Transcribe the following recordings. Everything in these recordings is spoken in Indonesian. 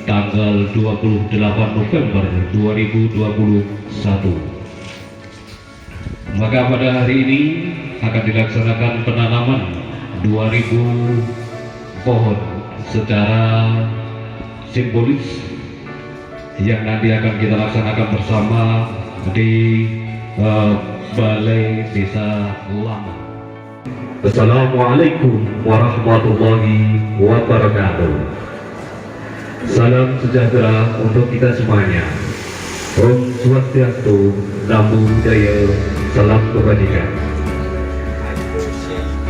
tanggal 28 November 2021. Maka pada hari ini akan dilaksanakan penanaman 2000 pohon secara simbolis yang nanti akan kita laksanakan bersama di Balai Desa Lama. Assalamualaikum warahmatullahi wabarakatuh. Salam sejahtera untuk kita semuanya. Om Swastiastu, Namo Buddhaya, salam kebajikan.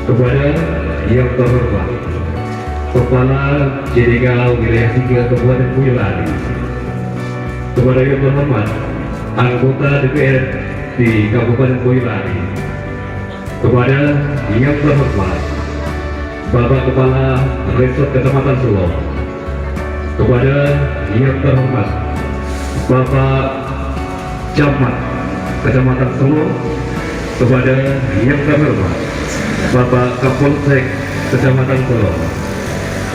Kepada yang terhormat Kepala JDK Wilayah 3 Kabupaten Boyolali, kepada yang terhormat anggota DPR di Kabupaten Boyolali, kepada yang terhormat Bapak Kepala Resort Kecamatan Selo, kepada yang terhormat Bapak Camat Kecamatan Selo, kepada yang terhormat Bapak Kapolsek Kecamatan Selo,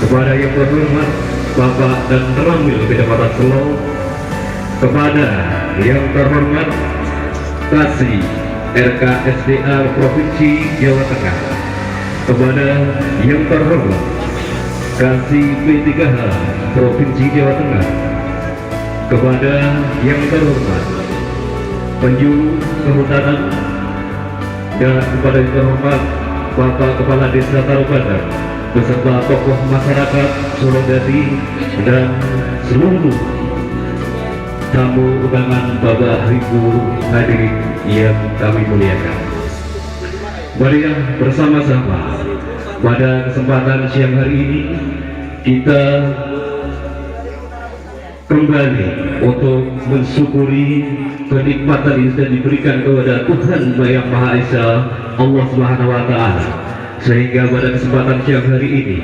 kepada yang terhormat Bapak dan Ramil Kecamatan Selo, kepada yang terhormat Kasih RKSDA Provinsi Jawa Tengah, kepada yang terhormat Kasih P3H Provinsi Jawa Tengah, kepada yang terhormat Penjuru Kehutanan, dan kepada yang terhormat Bapak Kepala Desa Tarubadang beserta tokoh masyarakat Surodadi dan seluruh tamu undangan Bapak Ibu hadirin yang kami muliakan. Mari bersama-sama pada kesempatan siang hari ini kita kembali untuk mensyukuri kenikmatan yang sudah diberikan kepada Tuhan Yang Maha Esa, Allah Subhanahu wa Ta'ala, sehingga pada kesempatan siang hari ini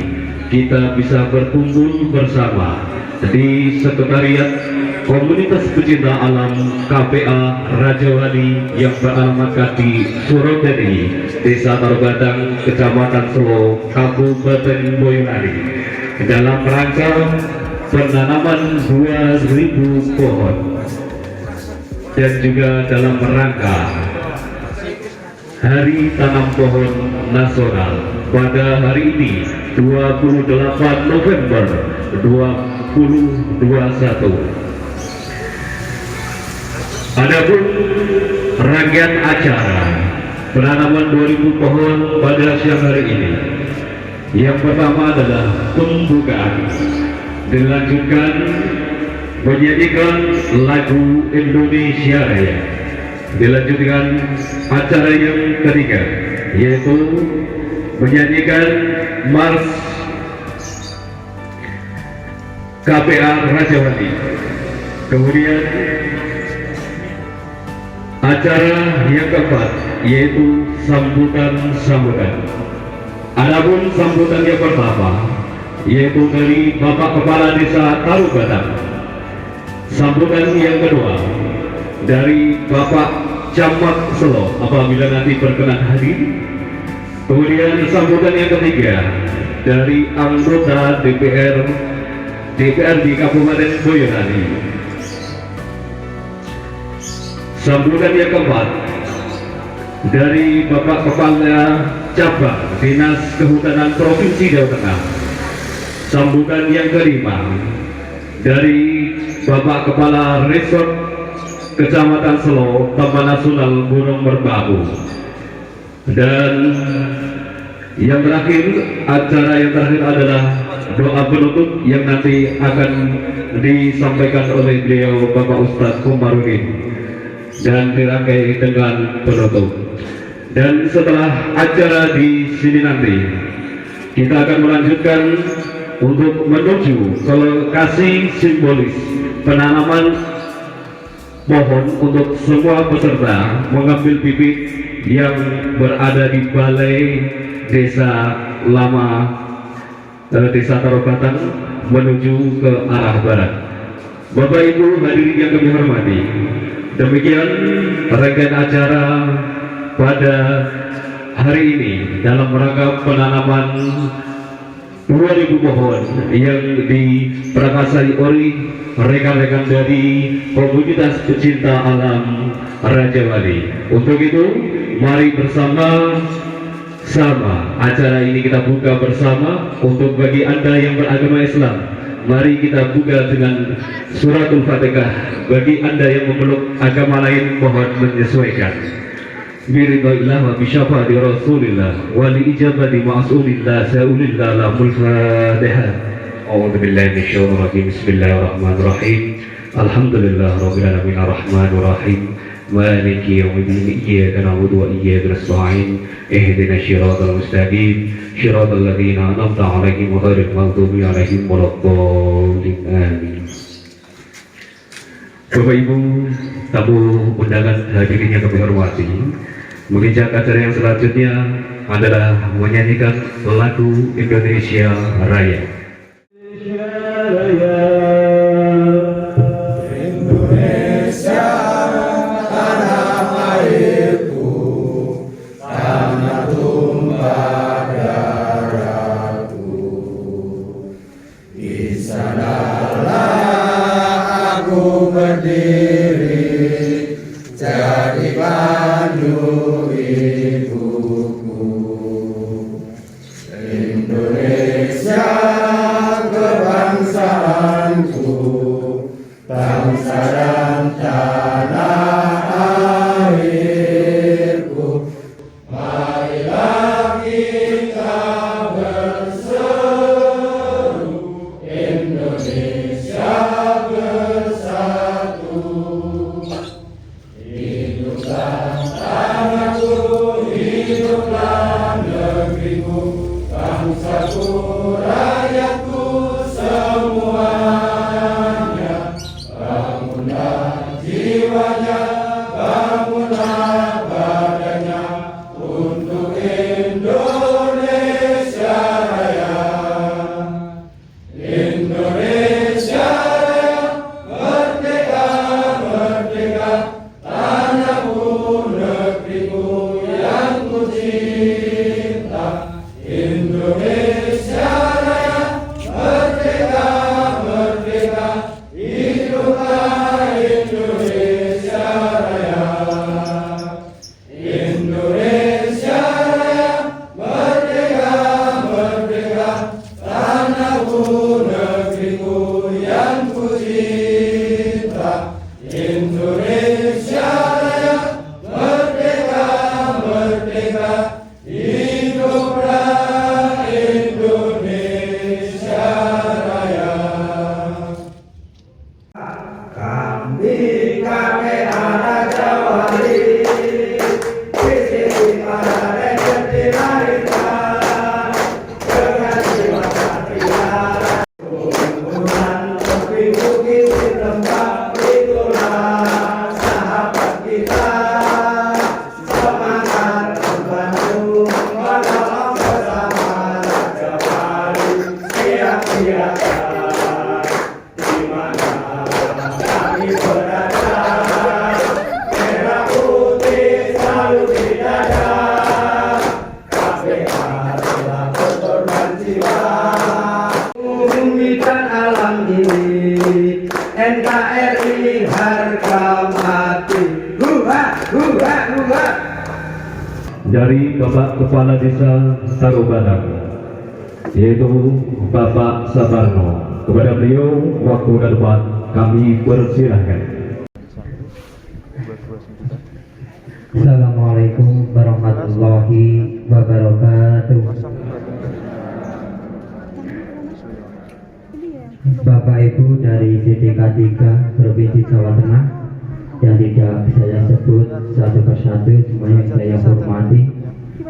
kita bisa berkumpul bersama di Sekretariat Komunitas Pecinta Alam KPA Raja Wali yang beralamat di Surodadi, Desa Tarubadang, Kecamatan Selo, Kabupaten Boyolali, dalam rangka penanaman 2000 pohon dan juga dalam rangka Hari Tanam Pohon Nasional pada hari ini 28 November 2021. Adapun rangkaian acara penanaman 2000 pohon pada siang hari ini, yang pertama adalah pembukaan, dilanjutkan menyanyikan lagu Indonesia Raya, dilanjutkan acara yang ketiga yaitu menyanyikan Mars KPA Raja Wali, kemudian acara yang keempat yaitu sambutan. Adapun sambutan yang pertama yaitu dari Bapak Kepala Desa Tarubadang, sambutan yang kedua dari Bapak Camat Selo apabila nanti berkenan hadir, kemudian sambutan yang ketiga dari anggota DPR di Kabupaten Boyolali, sambutan yang keempat dari Bapak Kepala Cabang Dinas Kehutanan Provinsi Jawa Tengah, sambutan yang kelima dari Bapak Kepala Resort Kecamatan Selo, Taman Nasional Gunung Merbabu, dan yang terakhir, acara yang terakhir adalah doa penutup yang nanti akan disampaikan oleh beliau Bapak Ustadz Komarudin dan dirangkai dengan penutup. Dan setelah acara di sini nanti kita akan melanjutkan untuk menuju ke lokasi simbolis penanaman pohon untuk semua peserta mengambil bibit yang berada di Balai Desa Lama Desa Tarubadang menuju ke arah barat. Bapak Ibu hadirin yang kami hormati, demikian rangkaian acara pada hari ini dalam rangka penanaman 2000 pohon yang diperakasai oleh rekan-rekan dari komunitas pecinta alam Raja Wali. Untuk itu, mari bersama-sama acara ini kita buka bersama. Untuk bagi Anda yang beragama Islam, mari kita buka dengan suratul Fatihah. Bagi Anda yang memeluk agama lain, mohon menyesuaikan. Biridillah wa bisyafati Rasulillah wa li ijabati ma'sulillah sa'ulillah lahul Fatihah. A'udzu billahi minasyaitonir rajim. Bismillahirrahmanirrahim. Alhamdulillah rabbil alamin arrahmanir rahim. Maliki yaumiddin. Iyyaka na'budu wa iyyaka nasta'in. Ihdinas siratal mustaqim. Siratal ladzina an'amta 'alaihim ghairil maghdubi 'alaihim waladdallin. Amin. Bapak Ibu tamu undangan hadirin yang kami hormati, menginjak acara yang selanjutnya adalah menyanyikan lagu Indonesia Raya. Indonesia tanah airku, tanah tumpah darahku. Di sanalah aku berdiri, jadi pandu ibuku. Indonesia kebangsaanku, bangsa dan tanah airku. Marilah kita berseru, Indonesia bersatu. Hiduplah tanahku, hiduplah negeriku, bangsaku, rakyatku semuanya. Bangunlah jiwanya, bangunlah badannya untuk Indonesia Raya. Indonesia Raya, merdeka, merdeka, tanahku, negeriku yang ku cinta. Indonesia Raya, merdeka, merdeka, hiduplah Indonesia Raya. Indonesia Raya, merdeka, merdeka, tanahku, negeriku yang ku cinta. Indonesia Raya, merdeka, merdeka, hiduplah Indonesia Raya. Kami KPA Raja Wali, visi para legend dilahirkan dengan jiwa satria. Tumbuhan tepi bukit di tempat itulah sahabat kita, semangat membantu menolong bersama Raja Wali siap-siaga di mana kami berada. Merah putih selalu di dada, KPA telah berkorban jiwa. Bumi dan alam ini, NKRI harga mati. Hurra, hurra, hurra. Dari Bapak Kepala Desa Tarubadang, yaitu Bapak Sabarno. Kepada beliau waktu dan tempat kami persilahkan. Assalamualaikum warahmatullahi wabarakatuh. Bapak Ibu dari DDK 3 Provinsi Jawa Tengah yang tidak bisa saya sebut satu persatu, semuanya yang saya hormati.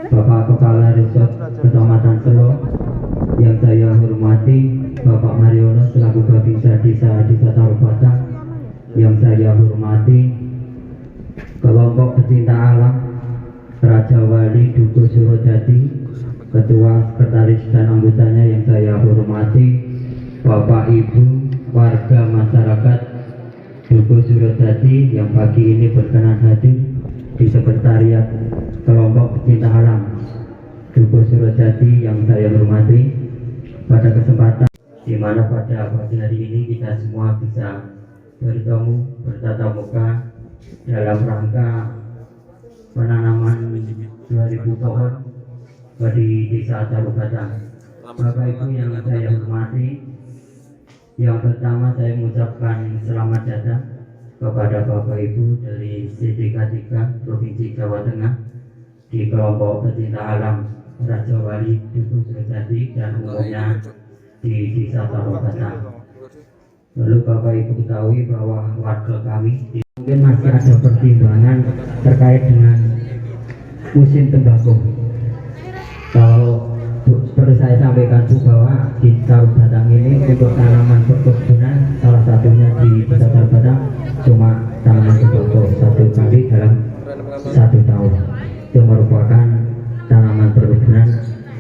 Bapak Kepala Resort Kecamatan Selo yang saya hormati, Bapak Mariono selaku Babinsa Desa Tarubadang yang saya hormati, kelompok pecinta alam Raja Wali Dukuh Surodadi, Ketua, Sekretaris dan anggotanya yang saya hormati, Bapak Ibu warga masyarakat Dukuh Surodadi yang pagi ini berkenan hadir di sekretariat kelompok pecinta alam Dukuh Surodadi yang saya hormati, pada kesempatan di mana pada pagi hari ini kita semua bisa bertemu bertatap muka dalam rangka penanaman 2000 pohon di Desa Tarubata. Bapak Ibu yang saya hormati, yang pertama saya mengucapkan selamat datang kepada Bapak Ibu dari CDK 3 Provinsi Jawa Tengah di kelompok pecinta alam Raja Wali Dukuh Surojati dan umumnya di Desa Tarubata. Lalu Bapak Ibu ketahui bahwa warga kami mungkin masih ada pertimbangan terkait dengan musim tembakau. Kalau seperti saya sampaikan Bu, bahwa di Tarubata ini untuk tanaman perkebunan salah satunya di Desa Tarubata cuma tanaman tembakau satu kali dalam 1 tahun. Itu merupakan tanaman perkebunan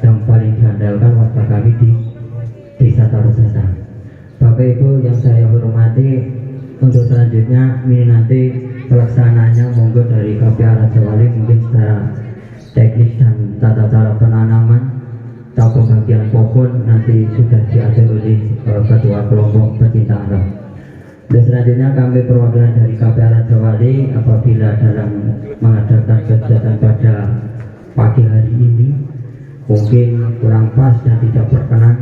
yang paling diandalkan warga kami di Desa Tarubata. Bapak Ibu yang saya hormati, untuk selanjutnya ini nanti pelaksanaannya monggo dari KPA Raja Wali mungkin secara teknis dan tata cara penanaman atau pembagian pohon nanti sudah diatur oleh ketua kelompok pecinta alam. Dan selanjutnya kami perwakilan dari KPA Raja Wali apabila dalam mengadakan kegiatan pada pagi hari ini mungkin kurang pas dan tidak berkenan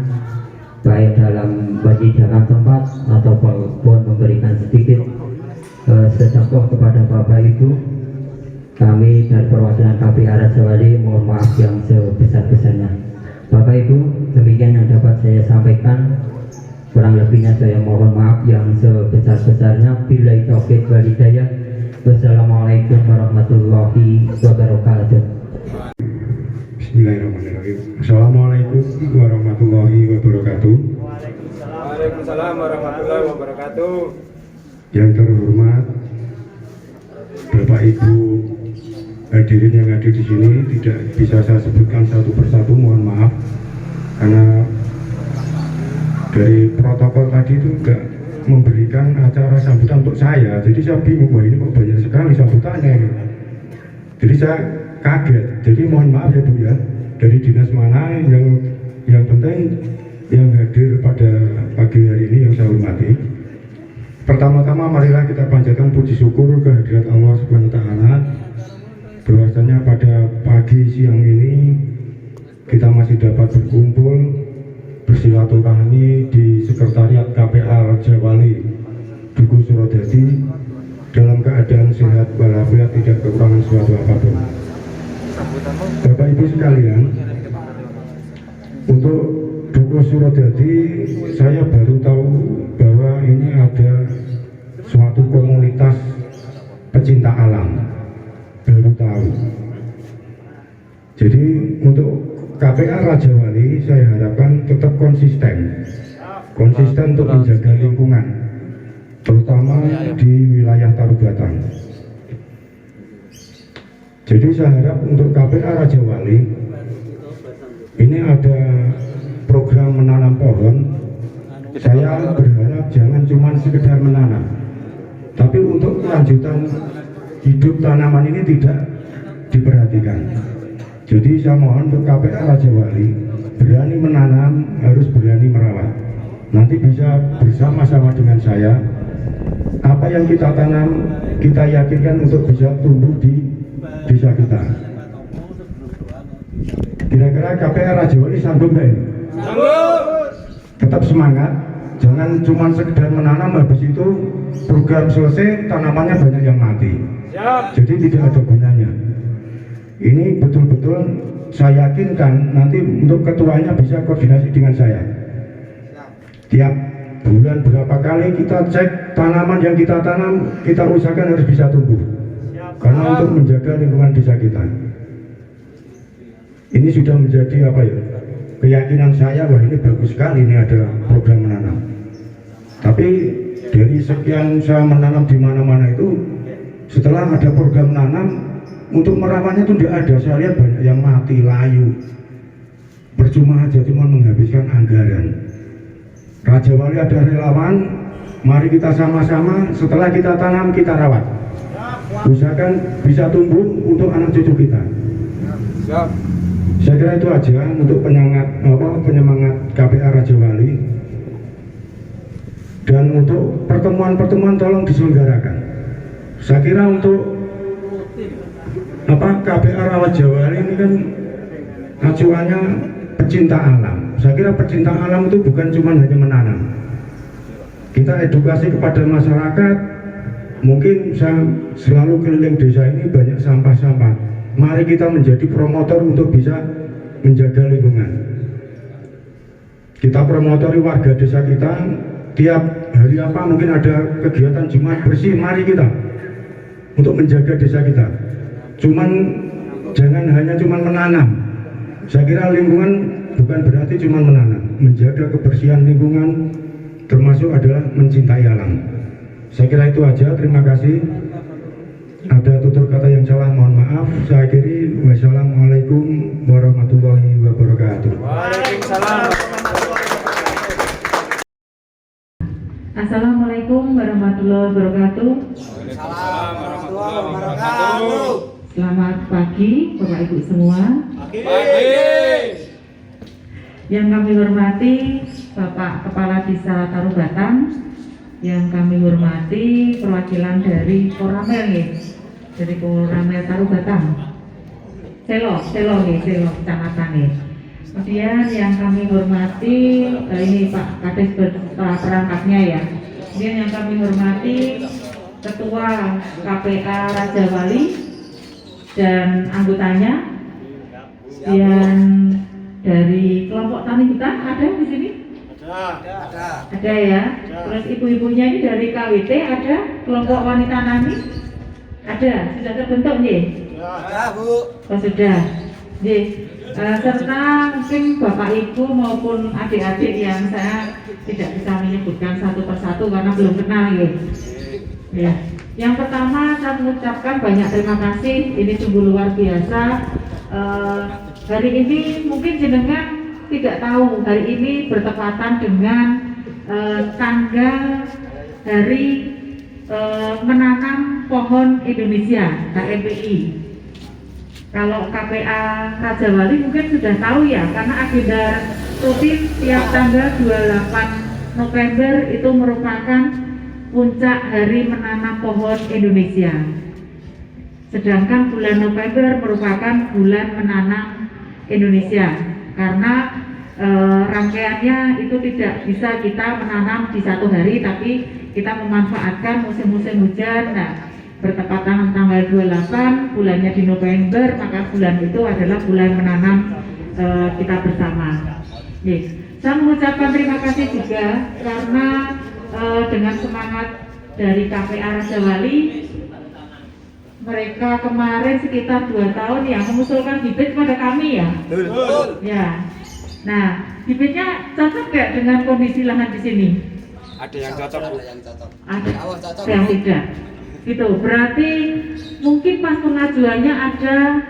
baik dalam menyediakan tempat ataupun memberikan sedikit sedekah kepada Bapak Ibu, kami dari perwakilan KPA Raja Wali mohon maaf yang sebesar-besarnya. Bapak Ibu, demikian yang dapat saya sampaikan. Kurang lebihnya saya mohon maaf yang sebesar-besarnya. Billahi taufiq wal hidayah. Wassalamualaikum warahmatullahi wabarakatuh. Bismillahirrahmanirrahim. Assalamualaikum warahmatullahi wabarakatuh. Waalaikumsalam warahmatullahi wabarakatuh. Yang terhormat Bapak Ibu hadirin yang hadir di sini, tidak bisa saya sebutkan satu persatu, mohon maaf karena dari protokol tadi itu enggak memberikan acara sambutan untuk saya, jadi saya bingung, wah ini kok banyak sekali sambutannya. Jadi saya kaget, jadi mohon maaf ya Bu ya, dari dinas mana yang penting yang hadir pada pagi hari ini yang saya hormati. Pertama-tama marilah kita panjatkan puji syukur kehadirat Allah SWT bahwasanya pada pagi siang ini kita masih dapat berkumpul bersilaturahmi di sekretariat KPA Raja Wali Dukuh Surojati dalam keadaan sehat walafiat, tidak kekurangan suatu apapun. Bapak Ibu sekalian, untuk Dukuh Surojati saya baru tahu bahwa ini ada suatu komunitas pecinta alam, baru tahu. Jadi untuk KPA Raja Wali saya harapkan tetap konsisten untuk menjaga lingkungan, terutama di wilayah Tarubata. Jadi saya harap untuk KPA Raja Wali ini ada program menanam pohon. Saya berharap jangan cuma sekedar menanam, tapi untuk kelanjutan hidup tanaman ini tidak diperhatikan. Jadi saya mohon untuk KPA Raja Wali berani menanam, harus berani merawat. Nanti bisa bersama-sama dengan saya, apa yang kita tanam kita yakinkan untuk bisa tumbuh di desa kita. Kira-kira KPA Raja Wali sanggup nggak ini? Tetap semangat, jangan cuma sekedar menanam habis itu program selesai tanamannya banyak yang mati. Jadi tidak ada gunanya. Ini betul-betul saya yakinkan nanti untuk ketuanya bisa koordinasi dengan saya. Tiap bulan berapa kali kita cek tanaman yang kita tanam, kita usahakan harus bisa tumbuh. Karena untuk menjaga lingkungan desa kita. Ini sudah menjadi apa ya? Keyakinan saya, wah ini bagus sekali ini ada program menanam. Tapi dari sekian saya menanam di mana-mana itu, setelah ada program menanam, untuk merawatnya itu tidak ada. Saya lihat banyak yang mati, layu, percuma aja, cuma menghabiskan anggaran. Raja Wali ada relawan, mari kita sama-sama setelah kita tanam kita rawat, usahakan bisa tumbuh untuk anak cucu kita. Saya kira itu aja untuk penyemangat KPA Raja Wali. Dan untuk pertemuan-pertemuan tolong diselenggarakan. Saya kira untuk KPA Raja Wali ini kan acuannya pecinta alam. Saya kira pecinta alam itu bukan cuma hanya menanam. Kita edukasi kepada masyarakat. Mungkin saya selalu keliling desa ini banyak sampah-sampah. Mari kita menjadi promotor untuk bisa menjaga lingkungan. Kita promotori warga desa kita. Tiap hari mungkin ada kegiatan Jumat bersih. Mari kita untuk menjaga desa kita. Jangan hanya menanam. Saya kira lingkungan bukan berarti menanam. Menjaga kebersihan lingkungan termasuk adalah mencintai alam. Saya kira itu aja. Terima kasih. Ada tutur kata yang salah, mohon maaf. Saya akhiri. Wassalamualaikum warahmatullahi wabarakatuh. Waalaikumsalam. Assalamualaikum warahmatullahi wabarakatuh. Waalaikumsalam warahmatullahi wabarakatuh. Selamat pagi Bapak Ibu semua. Pagi. Yang kami hormati Bapak Kepala Desa Tarubatan, yang kami hormati perwakilan dari Koramel nih, dari Koramel Tarubatan. Selo kecamatan nih. Kemudian yang kami hormati ini Pak Kades perangkatnya ya. Kemudian yang kami hormati Ketua KPA Raja Wali dan anggotanya. Dan dari kelompok tani hutan ada di sini? Ada ya. Terus ibu-ibunya ini dari KWT ada, kelompok wanita tani ada. Sudah terbentuk nih? Ada, Bu. Oh, sudah. Nih. Serta mungkin Bapak Ibu maupun adik-adik yang saya tidak bisa menyebutkan satu persatu karena belum kenal ya. Yang pertama saya mengucapkan banyak terima kasih. Ini sungguh luar biasa. Hari ini mungkin jenengan tidak tahu, hari ini bertepatan dengan tanggal hari menanam pohon Indonesia KMPI. Kalau KPA Raja Wali mungkin sudah tahu ya, karena agenda rutin tiap tanggal 28 November itu merupakan puncak hari menanam pohon Indonesia. Sedangkan bulan November merupakan bulan menanam Indonesia, karena rangkaiannya itu tidak bisa kita menanam di satu hari, tapi kita memanfaatkan musim-musim hujan. Nah, bertepatan tanggal 28, bulannya di November, maka bulan itu adalah bulan menanam kita bersama. Saya mengucapkan terima kasih juga karena dengan semangat dari KPA Raja Wali, mereka kemarin sekitar 2 tahun ya mengusulkan bibit pada kami ya. Betul. Ya. Nah, bibitnya cocok nggak dengan kondisi lahan di sini? Ada yang cocok, Bu. Ada yang tidak. Gitu, berarti mungkin pas pengajuannya ada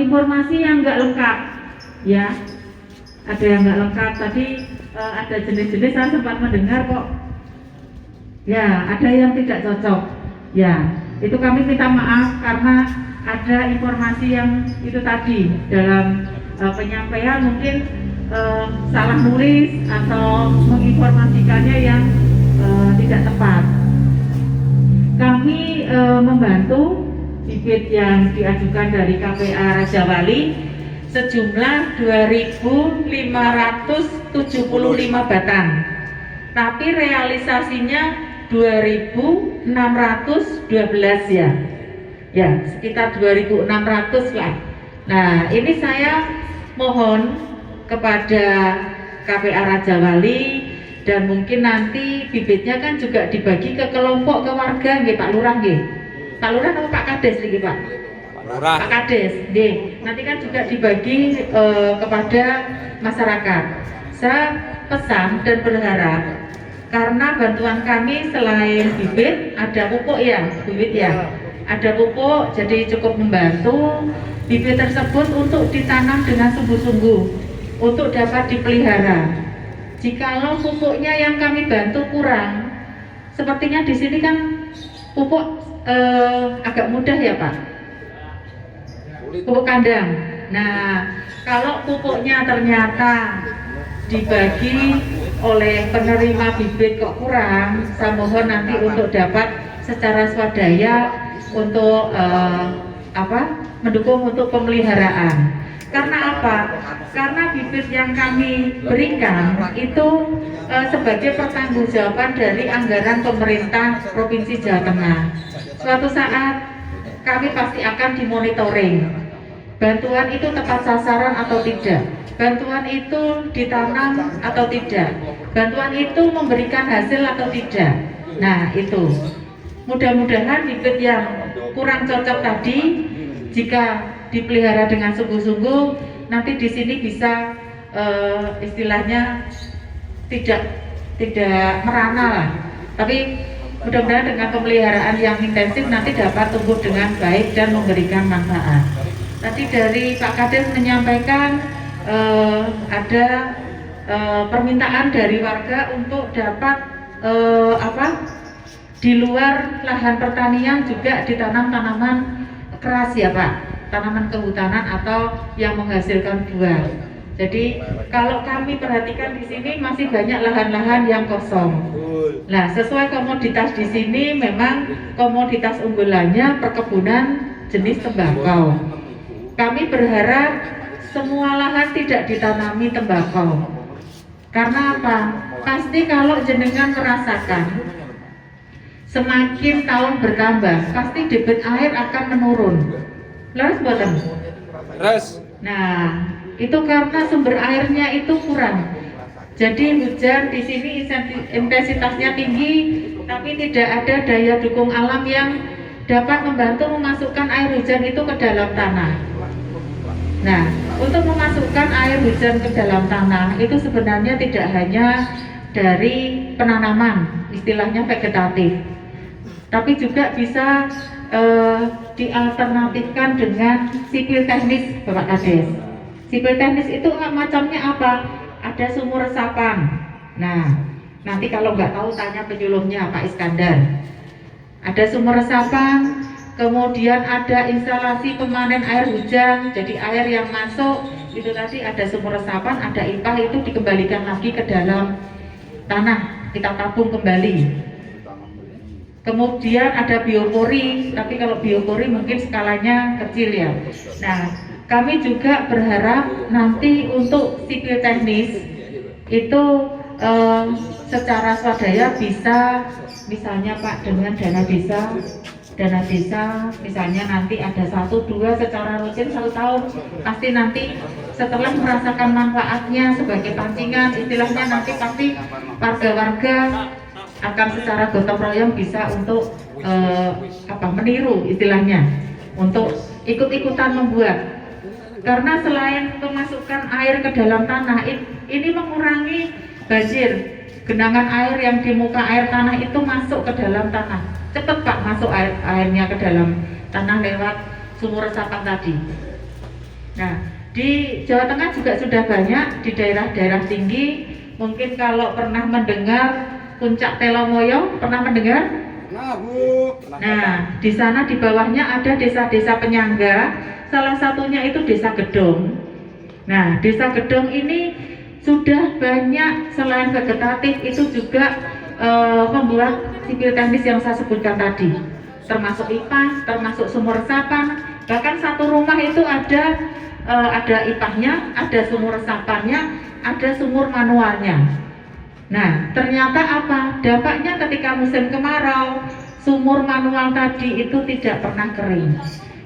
informasi yang nggak lengkap, ya. Ada yang nggak lengkap. Tadi ada jenis-jenis saya sempat mendengar kok. Ya, ada yang tidak cocok. Ya, itu kami minta maaf karena ada informasi yang itu tadi dalam penyampaian mungkin salah nulis atau menginformasikannya yang tidak tepat. Kami membantu bibit yang diajukan dari KPA Raja Wali sejumlah 2.575 batang, tapi realisasinya 2.612 ya, sekitar 2.600 lah. Nah, ini saya mohon kepada KPA Raja Wali, dan mungkin nanti bibitnya kan juga dibagi ke kelompok, ke warga nggih Pak Lurah nggih. Pak Lurah atau Pak Kades nggih Pak? Lurah. Pak Kades nggih. Nanti kan juga dibagi kepada masyarakat. Saya pesan dan berharap karena bantuan kami selain bibit ada pupuk ya, bibit ya. Ada pupuk, jadi cukup membantu bibit tersebut untuk ditanam dengan sungguh-sungguh untuk dapat dipelihara. Jikalau pupuknya yang kami bantu kurang, sepertinya di sini kan pupuk agak mudah ya Pak, pupuk kandang. Nah, kalau pupuknya ternyata dibagi oleh penerima bibit kok kurang, saya mohon nanti untuk dapat secara swadaya untuk mendukung untuk pemeliharaan. Karena apa? Karena bibit yang kami berikan itu sebagai pertanggungjawaban dari anggaran pemerintah Provinsi Jawa Tengah. Suatu saat kami pasti akan dimonitoring. Bantuan itu tepat sasaran atau tidak? Bantuan itu ditanam atau tidak? Bantuan itu memberikan hasil atau tidak? Nah, itu. Mudah-mudahan bibit yang kurang cocok tadi, jika dipelihara dengan sungguh-sungguh, nanti di sini bisa istilahnya tidak merana lah. Tapi mudah-mudahan dengan pemeliharaan yang intensif nanti dapat tumbuh dengan baik dan memberikan manfaat. Tadi dari Pak Kades menyampaikan ada permintaan dari warga untuk dapat di luar lahan pertanian juga ditanam tanaman keras ya Pak, tanaman kehutanan atau yang menghasilkan buah. Jadi kalau kami perhatikan di sini masih banyak lahan-lahan yang kosong. Nah, sesuai komoditas di sini memang komoditas unggulannya perkebunan jenis tembakau. Kami berharap semua lahan tidak ditanami tembakau. Karena apa? Pasti kalau jenengan merasakan semakin tahun bertambah, pasti debit air akan menurun. Leres buatan? Terus. Nah, itu karena sumber airnya itu kurang. Jadi hujan di sini intensitasnya tinggi, tapi tidak ada daya dukung alam yang dapat membantu memasukkan air hujan itu ke dalam tanah. Nah, untuk memasukkan air hujan ke dalam tanah itu sebenarnya tidak hanya dari penanaman, istilahnya vegetatif, tapi juga bisa dialternatifkan dengan sipil teknis, Bapak Kades. Sipil teknis itu macamnya apa? Ada sumur resapan. Nah, nanti kalau nggak tahu tanya penyuluhnya Pak Iskandar. Ada sumur resapan, kemudian ada instalasi pemanen air hujan, jadi air yang masuk itu tadi ada sumur resapan, ada IPA itu dikembalikan lagi ke dalam tanah, kita tabung kembali. Kemudian ada biopori, tapi kalau biopori mungkin skalanya kecil ya. Nah, kami juga berharap nanti untuk sipil teknis itu secara swadaya bisa, misalnya Pak dengan dana desa misalnya nanti ada 1-2 secara rutin 1 tahun, pasti nanti setelah merasakan manfaatnya sebagai pancingan, istilahnya nanti pasti warga-warga akan secara gotong royong bisa untuk meniru istilahnya, untuk ikut-ikutan membuat. Karena selain memasukkan air ke dalam tanah, ini mengurangi banjir. Genangan air yang di muka air tanah itu masuk ke dalam tanah. Cepat Pak masuk airnya ke dalam tanah lewat sumur resapan tadi. Nah, di Jawa Tengah juga sudah banyak di daerah-daerah tinggi. Mungkin kalau pernah mendengar Puncak Telomoyo, pernah mendengar? Nah, Bu. Nah, di sana di bawahnya ada desa-desa penyangga. Salah satunya itu Desa Gedong. Nah, Desa Gedong ini sudah banyak selain vegetatif itu juga membuat sipil teknis yang saya sebutkan tadi, termasuk IPA, termasuk sumur resapan. Bahkan satu rumah itu ada IPA-nya, ada sumur resapannya, ada sumur manualnya. Nah, ternyata apa? Dampaknya ketika musim kemarau, sumur manual tadi itu tidak pernah kering.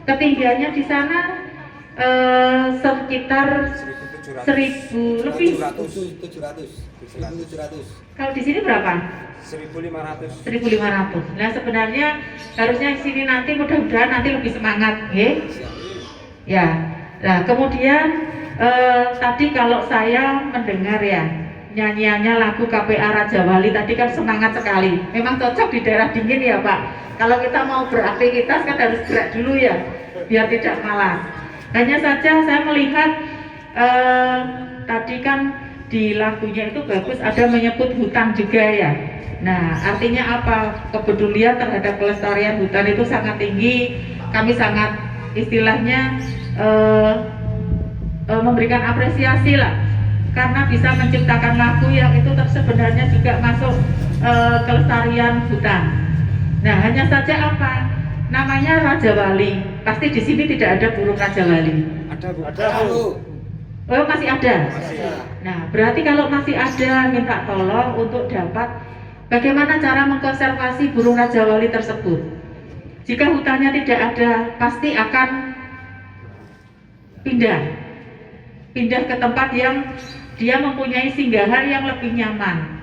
Ketinggiannya di sana sekitar 1.000 lebih. 700. Kalau di sini berapa? 1.500. 1.500. Nah, sebenarnya harusnya di sini nanti mudah-mudahan nanti lebih semangat, ya. Nah, kemudian tadi kalau saya mendengar ya nyanyiannya lagu KPA Raja Wali tadi kan semangat sekali. Memang cocok di daerah dingin ya Pak. Kalau kita mau beraktivitas kan harus gerak dulu ya, biar tidak malas. Hanya saja saya melihat tadi kan di lagunya itu bagus, ada menyebut hutan juga ya. Nah, artinya apa? Kepedulian terhadap kelestarian hutan itu sangat tinggi. Kami sangat istilahnya memberikan apresiasi lah, karena bisa menciptakan lagu yang itu sebenarnya juga masuk kelestarian hutan. Nah, hanya saja apa? Namanya Raja Wali. Pasti di sini tidak ada burung Raja Wali. Ada Bu. Ada Bu. Oh, masih ada. Masih ada. Nah, berarti kalau masih ada, minta tolong untuk dapat bagaimana cara mengkonservasi burung Raja Wali tersebut. Jika hutannya tidak ada, pasti akan pindah ke tempat yang dia mempunyai singgahan yang lebih nyaman.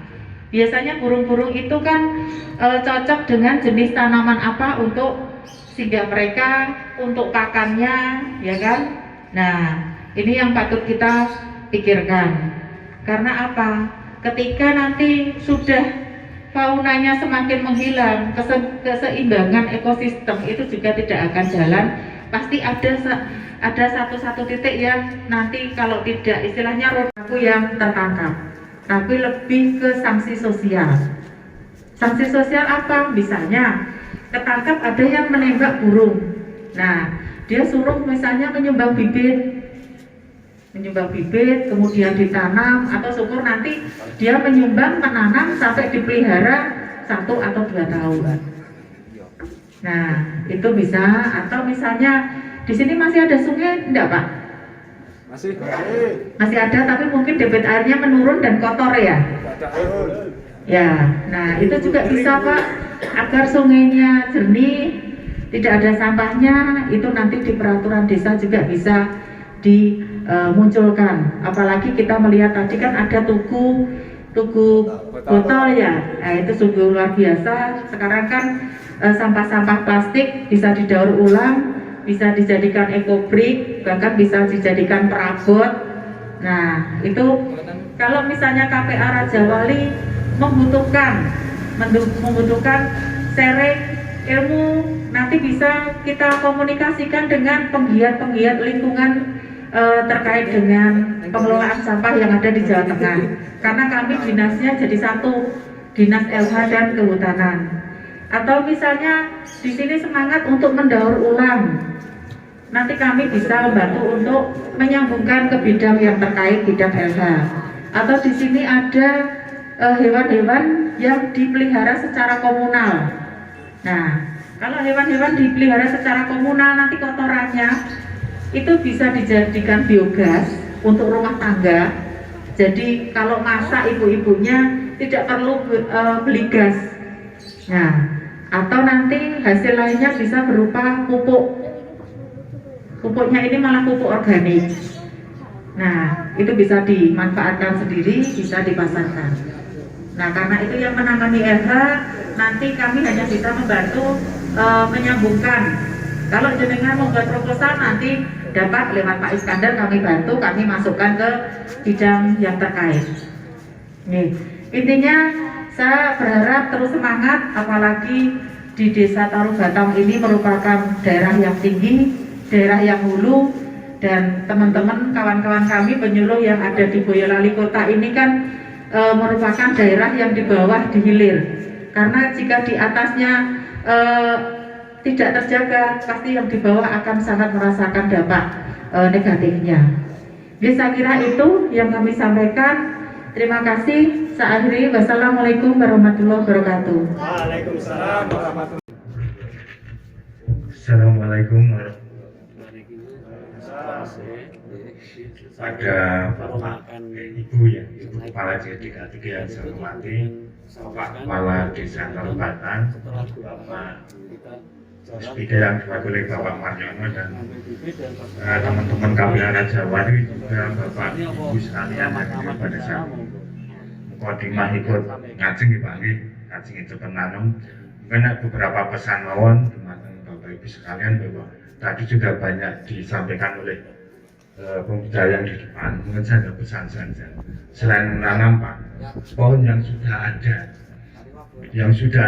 Biasanya burung-burung itu kan cocok dengan jenis tanaman apa untuk singgah mereka, untuk pakannya, ya kan? Nah, ini yang patut kita pikirkan. Karena apa? Ketika nanti sudah faunanya semakin menghilang, keseimbangan ekosistem itu juga tidak akan jalan. Pasti ada satu titik yang nanti kalau tidak istilahnya rodaku yang tertangkap, tapi lebih ke sanksi sosial. Sanksi sosial apa? Misalnya ketangkap ada yang menembak burung. Nah, dia suruh misalnya menyumbang bibit, kemudian ditanam, atau syukur nanti dia menyumbang, menanam sampai dipelihara 1 atau 2 tahun. Nah, itu bisa. Atau misalnya di sini masih ada sungai, enggak Pak? Masih ada, tapi mungkin debit airnya menurun dan kotor ya. Ya, nah itu juga bisa Pak, agar sungainya jernih, tidak ada sampahnya. Itu nanti di peraturan desa juga bisa dimunculkan. Apalagi kita melihat tadi kan ada tugu botol ya. Nah, itu sungguh luar biasa. Sekarang kan sampah-sampah plastik bisa didaur ulang, bisa dijadikan ekobrik, bahkan bisa dijadikan perabot. Nah, itu kalau misalnya KPA Raja Wali membutuhkan sharing ilmu, nanti bisa kita komunikasikan dengan penggiat lingkungan terkait dengan pengelolaan sampah yang ada di Jawa Tengah. Karena kami dinasnya jadi satu, Dinas LH dan Kehutanan. Atau misalnya di sini semangat untuk mendaur ulang, nanti kami bisa membantu untuk menyambungkan ke bidang yang terkait bidang LH. Atau di sini ada hewan-hewan yang dipelihara secara komunal. Nah, kalau hewan-hewan dipelihara secara komunal, nanti kotorannya itu bisa dijadikan biogas untuk rumah tangga. Jadi kalau masak ibu-ibunya tidak perlu beli gas. Nah, atau nanti hasil lainnya bisa berupa pupuk. Pupuknya ini malah pupuk organik. Nah, itu bisa dimanfaatkan sendiri, bisa dipasarkan. Nah, karena itu yang menangani LH, nanti kami hanya bisa membantu menyambungkan. Kalau jenengan membuat proposal, nanti dapat lewat Pak Iskandar, kami bantu, kami masukkan ke bidang yang terkait. Nih, intinya saya berharap terus semangat, apalagi di Desa Tarubatang ini merupakan daerah yang tinggi, daerah yang hulu, dan teman-teman kawan-kawan kami penyuluh yang ada di Boyolali Kota ini kan merupakan daerah yang di bawah di hilir. Karena jika di atasnya tidak terjaga, pasti yang di bawah akan sangat merasakan dampak negatifnya. Jadi saya kira itu yang kami sampaikan. Terima kasih. Saya akhiri. Wassalamualaikum warahmatullahi wabarakatuh. Waalaikumsalam warahmatullahi wabarakatuh. Assalamualaikum warahmatullahi wabarakatuh. Pada Bapak Ibu ya, Ibu Kepala JDK 3 yang saya hormati, Bapak Kepala Desa Tarubatang, Bapak Speaker yang diwakili Bapak Maryono dan teman-teman KPA Raja Wali, juga Bapak Ibu sekalian yang ada pada saat Kodimah ikut ngajeng dipanggil, ngajeng itu penanam. Mungkin ada beberapa pesan mawon teman-teman Bapak Ibu sekalian bahwa tadi sudah banyak disampaikan oleh pembicara yang di depan. Mungkin saya ada pesan saja. Selain menanam Pak, pohon yang sudah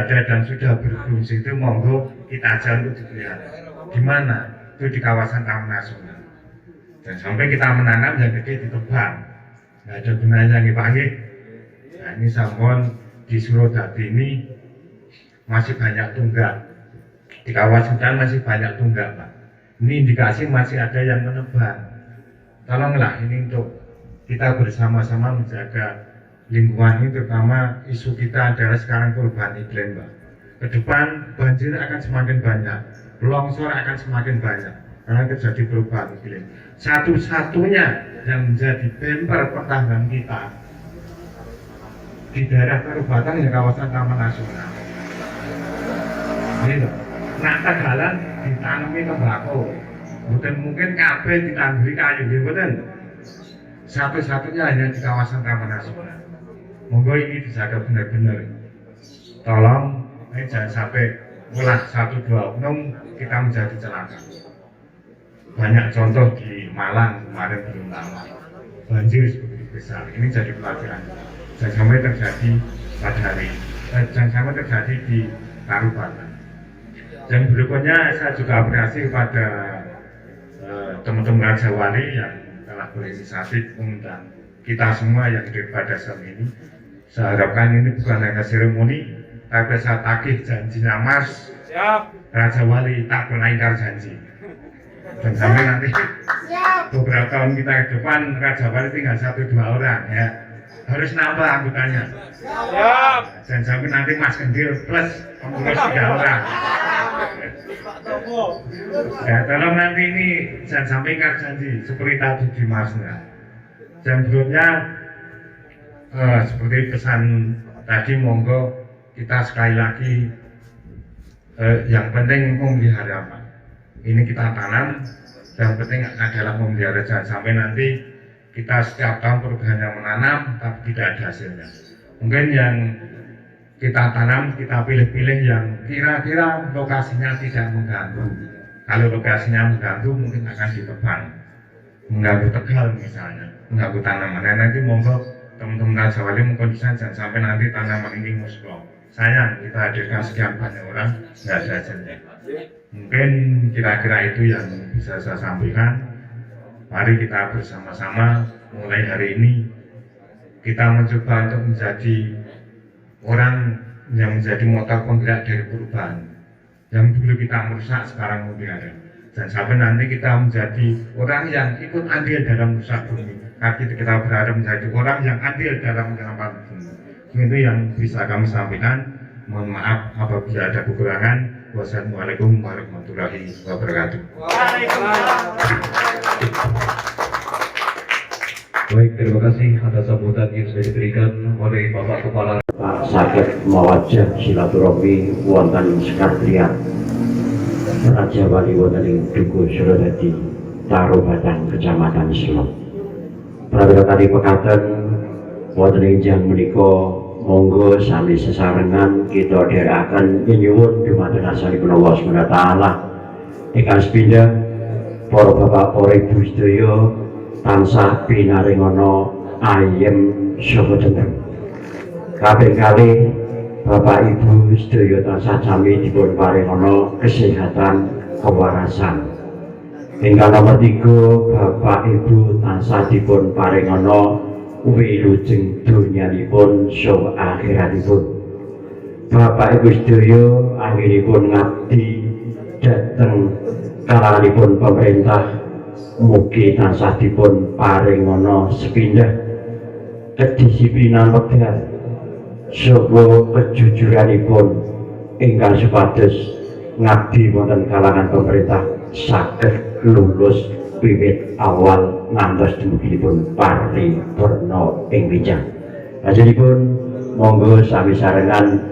ada dan sudah berfungsi itu monggo kita ajak untuk dipelihara. Di mana? Itu di kawasan Taman Nasional. Dan sampai kita menanam yang gede ditebang, nggak ada gunanya nih Pak. Nah, ini sampun di Surodadi ini masih banyak tunggak. Di kawasan hutan masih banyak tunggak Pak. Ini indikasi masih ada yang menebang. tolonglah ini untuk kita bersama-sama menjaga lingkungan ini, terutama isu kita adalah sekarang perubahan iklim, Mbak. Ke depan banjir akan semakin banyak, longsor akan semakin banyak karena terjadi perubahan iklim. Satu-satunya yang menjadi bemper pertahanan kita di daerah Kabupaten yang kawasan Taman Nasional. Ini loh, nak Tegalan ditanami tembakau, bukan mungkin kabeh ditanduri kayu, bukan. Satu-satunya hanya di kawasan Taman Nasional. Monggo ini dijaga benar-benar. Tolong, jangan sampai ulah 1-2 oknum kita menjadi celaka. Banyak contoh di Malang kemarin belum lama, banjir sebegitu besar. Ini jadi pelajaran. Jangan sampai terjadi pada hari ini. Jangan sampai terjadi di Kabupaten. Dan berikutnya saya juga apresiasi kepada teman-teman Raja Wali yang telah berinisiatif mengundang kita semua yang hadir pada saat ini. Saya harapkan ini bukan hanya seremoni, tapi saya tagih janjinya Mas Raja Wali tak pernah ingkar janji. Dan sampai nanti beberapa tahun kita ke depan Raja Wali tinggal 1-2 orang ya, harus nambah anggotanya. Dan sampai nanti Mas Kendil plus pengurus 3 orang. Ya, tolong nanti ini jangan sampai ingkar janji seperti tadi di Masnya. Dan berikutnya seperti pesan tadi, monggo kita sekali lagi yang penting memelihara. Ini kita tanam, yang penting adalah memelihara. Jangan sampai nanti kita setiap tahun perubahannya menanam tapi tidak ada hasilnya. Mungkin yang kita tanam kita pilih-pilih yang kira-kira lokasinya tidak mengganggu. Kalau lokasinya mengganggu mungkin akan ditebang, mengganggu Tegal misalnya, mengganggu tanaman. Nah, nanti monggo teman-teman Raja Wali mengkondisikan jangan sampai nanti tanaman ini musnah. Sayang kita hadirkan sekian banyak orang nggak ada hasilnya. Mungkin kira-kira itu yang bisa saya sampaikan. Mari kita bersama-sama mulai hari ini kita mencoba untuk menjadi orang yang menjadi motor penggerak dari perubahan. Yang dulu kita merusak sekarang memelihara. Dan sampai nanti kita menjadi orang yang ikut andil dalam merusak bumi. Tapi kita berharap menjadi orang yang andil dalam menyelamatkan bumi. Itu yang bisa kami sampaikan. Mohon maaf apabila ada kekurangan. Wassalamualaikum warahmatullahi wabarakatuh. Baik, terima kasih atas sambutan yang sudah diberikan oleh Bapak Kepala. Pak saged mawajah silaturahmi wonten sekatriyan Raja Wali wonten ing Dukuh Suradadi, Tarubatang, Kecamatan Selok. Prawira kali pekaten wonten ing jam menika monggo sami sesarengan kita dherekaken nyuwun dumateng asalipun Allah Subhanahu wa taala ingkang sepindhah para bapak para ibu sedaya tansah pinaringana ayem saha tentrem. Kabeh kalih bapak ibu sedaya tansah sami dipun paringana kesehatan kewarasan. Ingkang nomor 3 bapak ibu tansah dipun paringana wilujeng donyanipun saha akhiratipun. Bapak ibu sedaya anggenipun ngabdi dhateng kalanganipun pemerintah, mugi tansah dipun paringana sepindhah kedisiplinan wekdal saha kejujuranipun ingkang supados ngabdi wonten kalangan pemerintah saged lulus wiwit awal ngantos dumuginipun paripurna ing wijang. Lajengipun monggo sami sarengan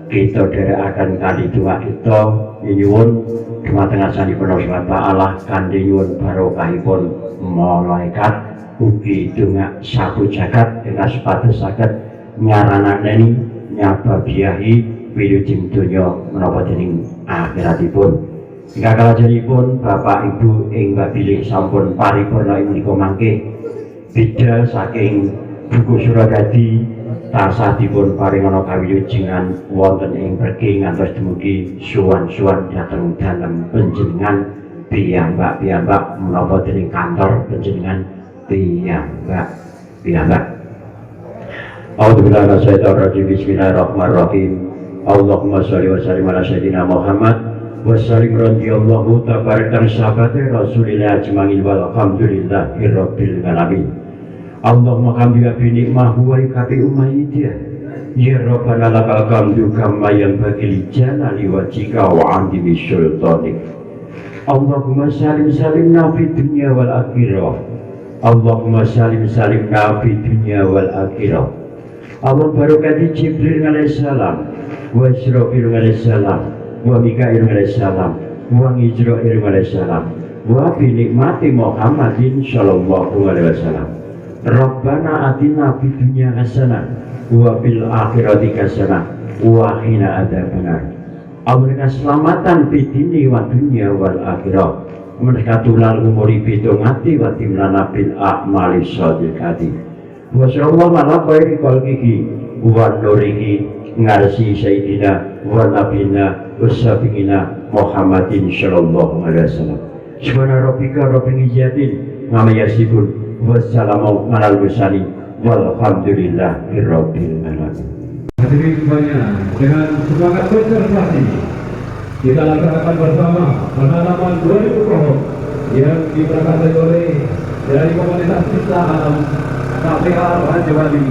kita dherekaken kanthi doa kita nyuwun dumateng asalipun Allah Taala kanthi nyuwun barokahipun malaikat ugi donga sabu jagat ingkang supados saged nyaranakeni nyababiahi wilujeng donya menapa dening akhiratipun. Ingkang kalajengipun Bapak Ibu ing bilih sampun paripurna ing menika mangke bida saking Dukuh Suradadi tansah dipun paringana kawilujengan wonten ing mriki ngantos dumugi suwan-suwan dhateng dalem panjenengan piyambak-piyambak menapa dening kantor panjenengan piyambak. A'udzubillahi minasyaitonir rajim. Bismillahirrahmanirrahim. Allahumma sholli wa sallim ala sayyidina Muhammad Wassalim radhiyallahu tabarakan sahabati Rasulillah ajma'in walhamdulillahi rabbil alamin. Allahumma hamdika bi ni'mahu wa ikabi umayyidiyah. Ya Rabbana lakal hamdu kama yang bagil jalali wajhika wa andi bisultanik. Allahumma salim fid dunya wal akhirah. Allahumma salim fid dunya wal akhirah. Allah barokati Jibril alaihissalam, wa Israfil alaihissalam, wa Mikail alaihissalam, wa Israil alaihissalam, wa bi nikmati Muhammadin sallallahu alaihi wasallam. Rabbana atina fid dunya hasanah wa fil akhirati hasanah wa qina adzabannar. Allah keselamatan fid dini wa dunya wal akhirah. Menekatulal umuri bidongati wa timlana bil a'mali shadiqati. Wa sallallahu ala khairi khalqihi wa nurihi ngarsi sayyidina wa nabina wa syafi'ina Muhammadin sallallahu alaihi wasallam. Subhana rabbika rabbil izzati amma yasifun wa salamun alal mursalin walhamdulillahi rabbil alamin. Hadirin semuanya, dengan semangat konservasi kita laksanakan bersama penanaman 2000 pohon yang diberangkatkan oleh dari komunitas Islam KPA Raja Wali.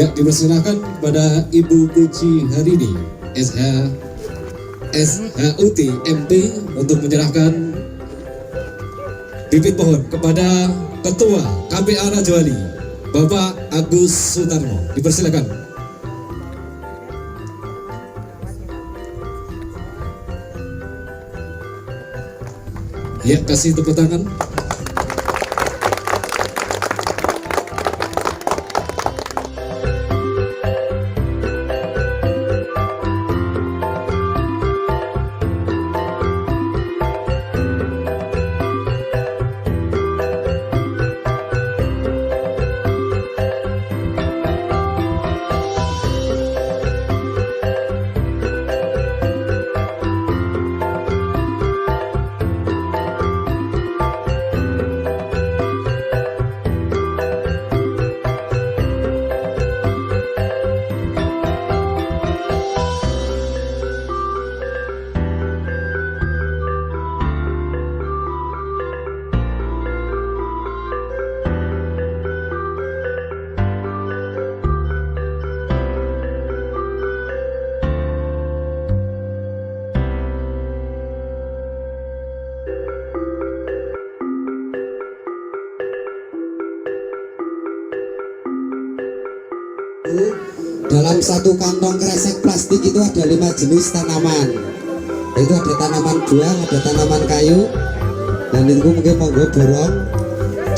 Ya, dipersilakan pada Ibu Puji Harini SHUT MP untuk menyerahkan bibit pohon kepada Ketua KPA Rajawali Bapak Agus Sutarno. Dipersilakan. Ya, kasih tepuk tangan. Dalam satu kantong kresek plastik itu ada 5 jenis tanaman. Itu ada tanaman buah, ada tanaman kayu, dan itu mungkin monggo borong,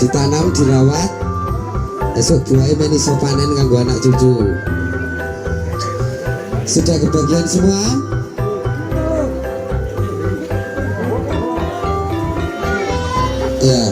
ditanam, dirawat. Esok buahnya meniso panen kanggo anak cucu. Sudah kebagian semua? Ya.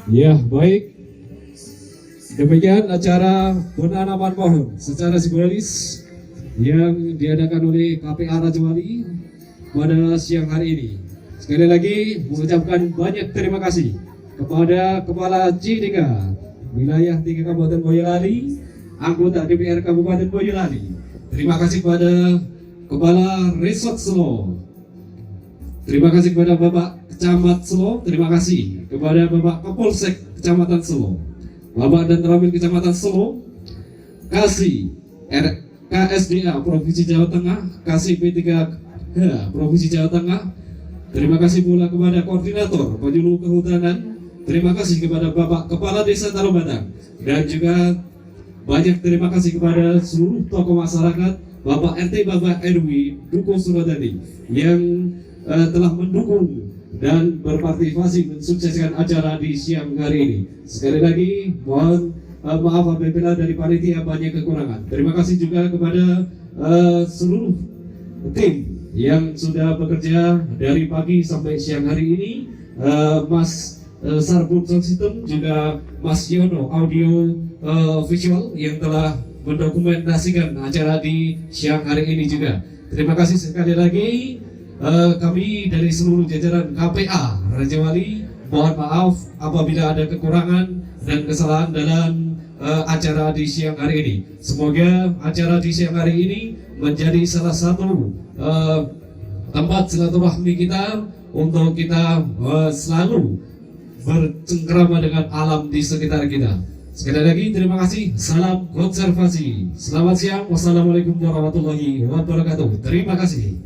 Ya, baik. Demikian acara penanaman pohon secara simbolis yang diadakan oleh KPA Rajawali pada siang hari ini. Sekali lagi mengucapkan banyak terima kasih kepada Kepala C3 Wilayah 3 Kabupaten Boyolali, anggota DPR Kabupaten Boyolali. Terima kasih kepada Kepala Resort Selo. Terima kasih kepada Bapak Camat Selo. Terima kasih kepada Bapak Kapolsek Kecamatan Selo, Bapak dan Ramil Kecamatan Selo, Kasih KSDA Provinsi Jawa Tengah, KCP3H Provinsi Jawa Tengah. Terima kasih pula kepada Koordinator Penyuluh Kehutanan. Terima kasih kepada Bapak Kepala Desa Tarubatang, dan juga banyak terima kasih kepada seluruh tokoh masyarakat, Bapak RT, Bapak RW, Dukuh Suradadi yang telah mendukung dan berpartisipasi mensukseskan acara di siang hari ini. Sekali lagi mohon maaf apabila dari panitia banyak kekurangan. Terima kasih juga kepada seluruh tim yang sudah bekerja dari pagi sampai siang hari ini, Mas Sarbun Sound System, juga Mas Yono Audio Visual yang telah mendokumentasikan acara di siang hari ini juga. Terima kasih sekali lagi. Kami dari seluruh jajaran KPA Rajawali mohon maaf apabila ada kekurangan dan kesalahan dalam acara di siang hari ini. Semoga acara di siang hari ini menjadi salah satu tempat silaturahmi kita untuk kita selalu bercengkrama dengan alam di sekitar kita. Sekali lagi terima kasih. Salam konservasi. Selamat siang. Wassalamualaikum warahmatullahi wabarakatuh. Terima kasih.